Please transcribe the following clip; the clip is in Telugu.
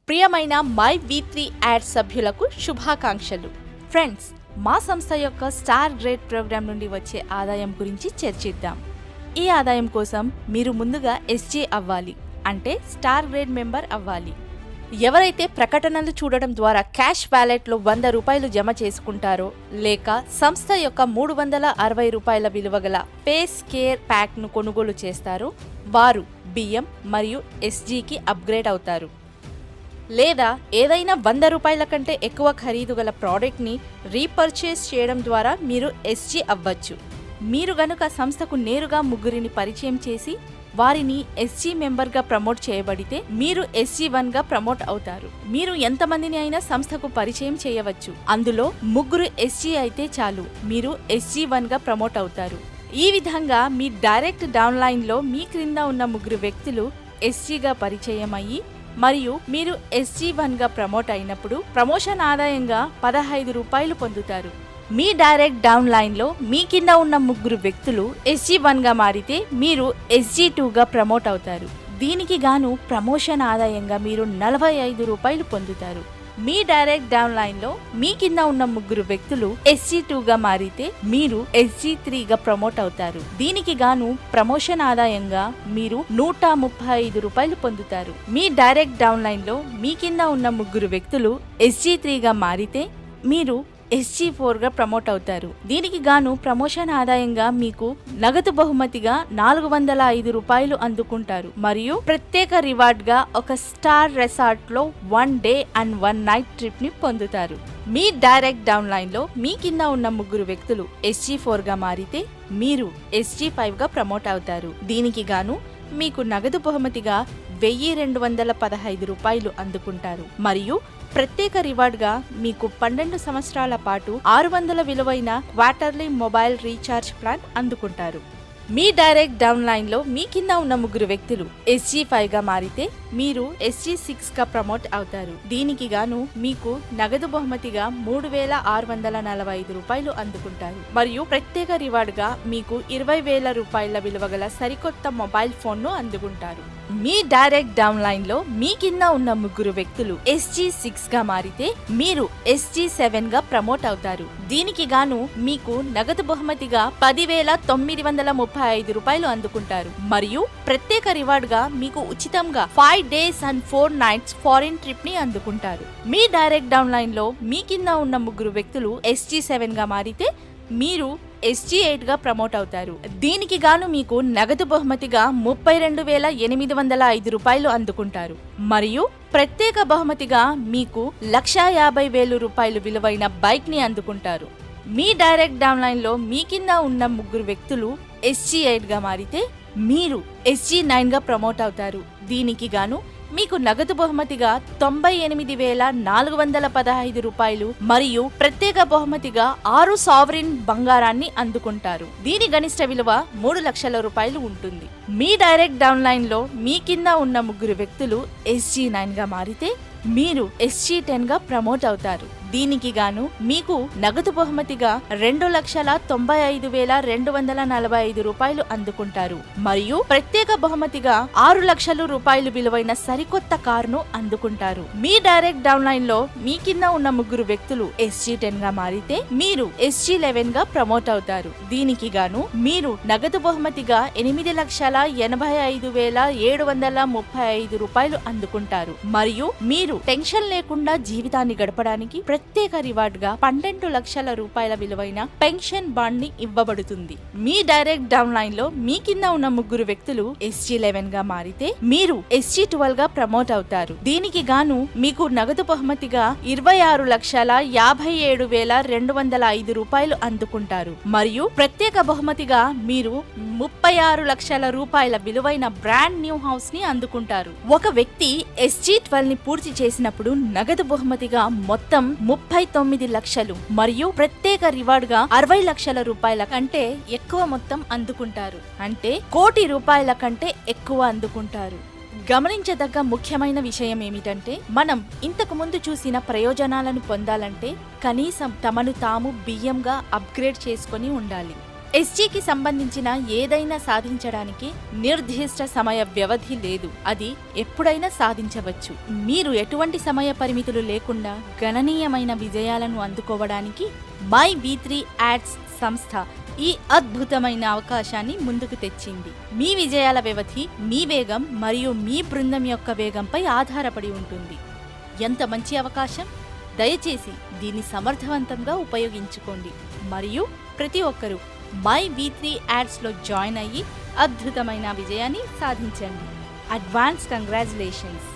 ప్రియమైన మై వి3 యాడ్ సభ్యులకు శుభాకాంక్షలు. ఫ్రెండ్స్, మా సంస్థ యొక్క స్టార్ గ్రేడ్ ప్రోగ్రాం నుండి వచ్చే ఆదాయం గురించి చర్చిద్దాం. ఈ ఆదాయం కోసం మీరు ముందుగా ఎస్జీ అవ్వాలి, అంటే స్టార్ గ్రేడ్ మెంబర్ అవ్వాలి. ఎవరైతే ప్రకటనలు చూడడం ద్వారా క్యాష్ వ్యాలెట్లో 100 రూపాయలు జమ చేసుకుంటారో, లేక సంస్థ యొక్క 360 రూపాయల విలువ గల ఫేస్ కేర్ ప్యాక్ను కొనుగోలు చేస్తారో వారు బియ్యం మరియు ఎస్జీకి అప్గ్రేడ్ అవుతారు. లేదా ఏదైనా 100 రూపాయల కంటే ఎక్కువ ఖరీదు గల ప్రోడక్ట్ని రీపర్చేస్ చేయడం ద్వారా మీరు ఎస్జీ అవ్వచ్చు. మీరు గనుక సంస్థకు నేరుగా ముగ్గురిని పరిచయం చేసి వారిని ఎస్జీ మెంబర్గా ప్రమోట్ చేయబడితే మీరు SG1గా ప్రమోట్ అవుతారు. మీరు ఎంతమందిని అయినా సంస్థకు పరిచయం చేయవచ్చు. అందులో ముగ్గురు ఎస్జీ అయితే చాలు, మీరు SG1గా ప్రమోట్ అవుతారు. ఈ విధంగా మీ డైరెక్ట్ డౌన్లైన్లో మీ క్రింద ఉన్న ముగ్గురు వ్యక్తులు ఎస్జీగా పరిచయం అయ్యి మరియు మీరు SG1గా ప్రమోట్ అయినప్పుడు ప్రమోషన్ ఆదాయంగా 15 రూపాయలు పొందుతారు. మీ డైరెక్ట్ డౌన్ లైన్లో మీ కింద ఉన్న ముగ్గురు వ్యక్తులు SG1గా మారితే మీరు SG2గా ప్రమోట్ అవుతారు. దీనికి గాను ప్రమోషన్ ఆదాయంగా మీరు 45 రూపాయలు పొందుతారు. మీ డైరెక్ట్ డౌన్ లైన్లో మీ కింద ఉన్న ముగ్గురు వ్యక్తులు SG2గా మారితే మీరు SG3గా ప్రమోట్ అవుతారు. దీనికి గాను ప్రమోషన్ ఆదాయంగా మీరు 135 రూపాయలు పొందుతారు. మీ డైరెక్ట్ డౌన్ లైన్లో మీ కింద ఉన్న ముగ్గురు వ్యక్తులు SG3గా మారితే మీరు SG4గా ప్రమోట్ అవుతారు. దీనికి గాను ప్రమోషన్ ఆదాయంగా మీకు నగదు బహుమతిగా 405 రూపాయలు అందుకుంటారు మరియు ప్రత్యేక రివార్డ్ గా ఒక స్టార్ రెసార్ట్ లో 1 డే అండ్ 1 నైట్ ట్రిప్ ని పొందుతారు. మీ డైరెక్ట్ డౌన్ లైన్ లో మీ కింద ఉన్న ముగ్గురు వ్యక్తులు SG4గా మారితే మీరు SG5గా ప్రమోట్ అవుతారు. దీనికి గాను మీకు నగదు బహుమతిగా 1215 రూపాయలు అందుకుంటారు మరియు ప్రత్యేక రివార్డ్గా మీకు 12 సంవత్సరాల పాటు 600 విలువైన క్వార్టర్లీ మొబైల్ రీఛార్జ్ ప్లాన్ అందుకుంటారు. మీ డైరెక్ట్ డౌన్ లైన్లో మీ కింద ఉన్న ముగ్గురు వ్యక్తులు SG5గా మారితే మీరు SG6గా ప్రమోట్ అవుతారు. దీనికి గాను మీకు నగదు బహుమతిగా 3645 రూపాయలు అందుకుంటారు మరియు ప్రత్యేక రివార్డ్గా మీకు 20,000 రూపాయల విలువ గల సరికొత్త మొబైల్ ఫోన్ను అందుకుంటారు. మీ డైరెక్ట్ డౌన్ లైన్లో మీ కింద ఉన్న ముగ్గురు వ్యక్తులు SG6గా మారితే మీరు SG7గా ప్రమోట్ అవుతారు. దీనికి గాను మీకు నగదు బహుమతిగా 10,935 రూపాయలు అందుకుంటారు మరియు ప్రత్యేక రివార్డ్గా మీకు ఉచితంగా 5 days and 4 nights foreign trip ని అందుకుంటారు. మీ డైరెక్ట్ డౌన్ లైన్లో మీ కింద ఉన్న ముగ్గురు వ్యక్తులు SG7గా మారితే మీరు SG8గా ప్రమోట్ అవుతారు. దీనికి గాను మీకు నగదు బహుమతిగా 32,805 రూపాయలు అందుకుంటారు మరియు ప్రత్యేక బహుమతిగా మీకు 1,50,000 రూపాయలు విలువైన బైక్ ని అందుకుంటారు. మీ డైరెక్ట్ డౌన్ లైన్లో మీ కింద ఉన్న ముగ్గురు వ్యక్తులు SG8గా మారితే మీరు SG9గా ప్రమోట్ అవుతారు. దీనికి గాను మీకు నగదు బహుమతిగా 98,415 రూపాయలు మరియు ప్రత్యేక బహుమతిగా 6 సావరిన్ బంగారాన్ని అందుకుంటారు. దీని గరిష్ట విలువ 3 లక్షల రూపాయలు ఉంటుంది. మీ డైరెక్ట్ డౌన్ లైన్లో మీ కింద ఉన్న ముగ్గురు వ్యక్తులు SG9గా మారితే మీరు SG10గా ప్రమోట్ అవుతారు. దీనికి గాను మీకు నగదు బహుమతిగా 2,95,245 రూపాయలు అందుకుంటారు మరియు ప్రత్యేక బహుమతిగా 6 లక్షల రూపాయలు విలువైన సరికొత్త కారును అందుకుంటారు. మీ డైరెక్ట్ డౌన్ లైన్లో మీ కింద ఉన్న ముగ్గురు వ్యక్తులు SG10గా మారితే మీరు SG11గా ప్రమోట్ అవుతారు. దీనికి గాను మీరు నగదు బహుమతిగా 8,55,735 రూపాయలు అందుకుంటారు మరియు మీరు టెన్షన్ లేకుండా జీవితాన్ని గడపడానికి ప్రత్యేక రివార్డ్ గా 12 లక్షల రూపాయల విలువైన పెన్షన్ బాండ్ ని ఇవ్వబడుతుంది. మీ డైరెక్ట్ డౌన్ లైన్ లో మీ కింద ఉన్న ముగ్గురు వ్యక్తులు SG11గా మారితే మీరు SG12గా ప్రమోట్ అవుతారు. దీనికి గాను మీకు నగదు బహుమతిగా 26,57,205 రూపాయలు అందుకుంటారు మరియు ప్రత్యేక బహుమతిగా మీరు 36 లక్షల రూపాయల విలువైన బ్రాండ్ న్యూ హౌస్ ని అందుకుంటారు. ఒక వ్యక్తి SG12 ని పూర్తి చేసినప్పుడు నగదు బహుమతిగా మొత్తం 39 లక్షలు మరియు ప్రత్యేక రివార్డ్ గా 60 లక్షల రూపాయల కంటే ఎక్కువ మొత్తం అందుకుంటారు. అంటే 1 కోటి రూపాయల కంటే ఎక్కువ అందుకుంటారు. గమనించదగ్గ ముఖ్యమైన విషయం ఏమిటంటే మనం ఇంతకు ముందు చూసిన ప్రయోజనాలను పొందాలంటే కనీసం తమను తాము బియ్యంగా అప్గ్రేడ్ చేసుకొని ఉండాలి. ఎస్జీకి సంబంధించిన ఏదైనా సాధించడానికి నిర్దిష్ట సమయ వ్యవధి లేదు. అది ఎప్పుడైనా సాధించవచ్చు. మీరు ఎటువంటి సమయ పరిమితులు లేకుండా గణనీయమైన విజయాలను అందుకోవడానికి మై వి3 యాడ్స్ సంస్థ ఈ అద్భుతమైన అవకాశాన్ని ముందుకు తెచ్చింది. మీ విజయాల వ్యవధి మీ వేగం మరియు మీ బృందం యొక్క వేగంపై ఆధారపడి ఉంటుంది. ఎంత మంచి అవకాశం! దయచేసి దీన్ని సమర్థవంతంగా ఉపయోగించుకోండి మరియు ప్రతి ఒక్కరూ మై వి3 యాడ్స్లో జాయిన్ అయ్యి అద్భుతమైన విజయాన్ని సాధించండి. Advance congratulations!